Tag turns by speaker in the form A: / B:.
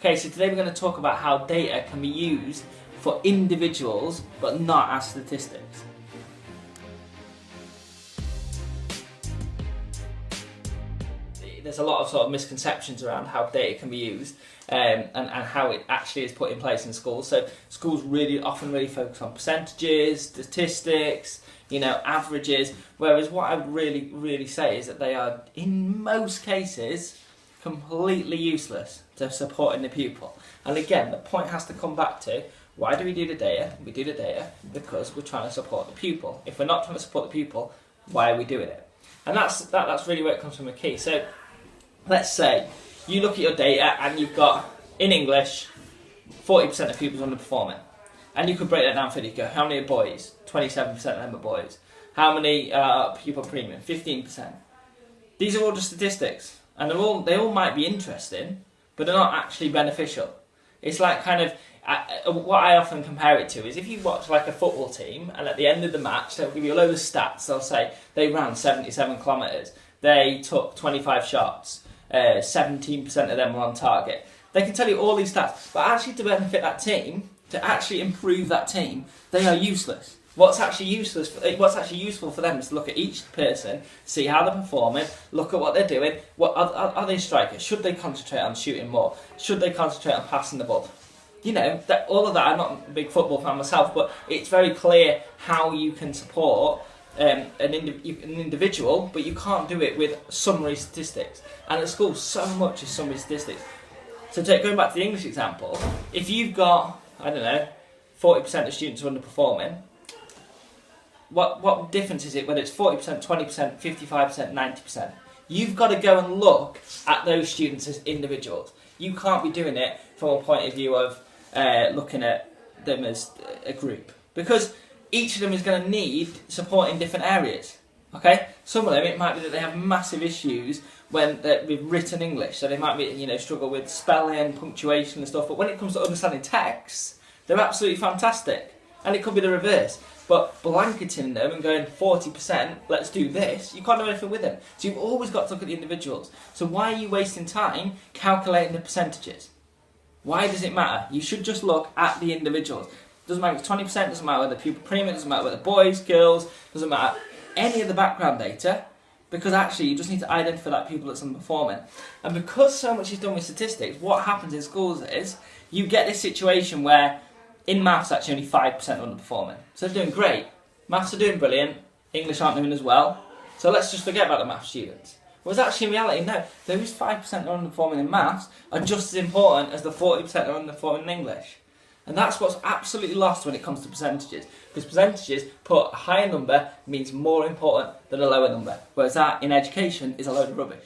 A: Okay, so today we're going to talk about how data can be used for individuals but not as statistics. There's a lot of sort of misconceptions around how data can be used and how it actually is put in place in schools. So schools often focus on percentages, statistics, averages, whereas what I would really say is that they are, in most cases, completely useless to supporting the pupil. And again, the point has to come back to, why do we do the data? We do the data because we're trying to support the pupil. If we're not trying to support the pupil, why are we doing it? And that's really where it comes from a key. So let's say you look at your data and you've got, in English, 40% of pupils underperforming. And you could break that down for you. Go, how many are boys? 27% of them are boys. How many are pupil premium? 15%. These are all just statistics. And they all might be interesting, but they're not actually beneficial. It's like kind of, what I often compare it to is if you watch like a football team and at the end of the match they'll give you a load of stats. They'll say they ran 77 kilometres, they took 25 shots, 17% of them were on target. They can tell you all these stats, but actually to benefit that team, to actually improve that team, they are useless. What's actually useful for them is to look at each person, see how they're performing, look at what they're doing. What are they strikers? Should they concentrate on shooting more? Should they concentrate on passing the ball? All of that. I'm not a big football fan myself, but it's very clear how you can support an individual, but you can't do it with summary statistics. And at school, so much is summary statistics. So going back to the English example, if you've got, 40% of students are underperforming, what difference is it whether it's 40%, 20%, 55%, 90%? You've got to go and look at those students as individuals. You can't be doing it from a point of view of looking at them as a group, because each of them is going to need support in different areas. Okay, some of them, it might be that they have massive issues with written English, so they might be struggle with spelling, punctuation and stuff. But when it comes to understanding text, they're absolutely fantastic. And it could be the reverse. But blanketing them and going 40%, let's do this, you can't do anything with them. So you've always got to look at the individuals. So why are you wasting time calculating the percentages? Why does it matter? You should just look at the individuals. Doesn't matter if it's 20%, doesn't matter whether pupil premium, doesn't matter whether boys, girls, doesn't matter any of the background data, because actually you just need to identify that pupil that's underperforming. And because so much is done with statistics, what happens in schools is you get this situation where in maths, actually only 5% underperforming. So they're doing great. Maths are doing brilliant. English aren't doing as well. So let's just forget about the maths students. Whereas actually in reality, no, those 5% that are underperforming in maths are just as important as the 40% that are underperforming in English. And that's what's absolutely lost when it comes to percentages. Because percentages put a higher number means more important than a lower number. Whereas that in education is a load of rubbish.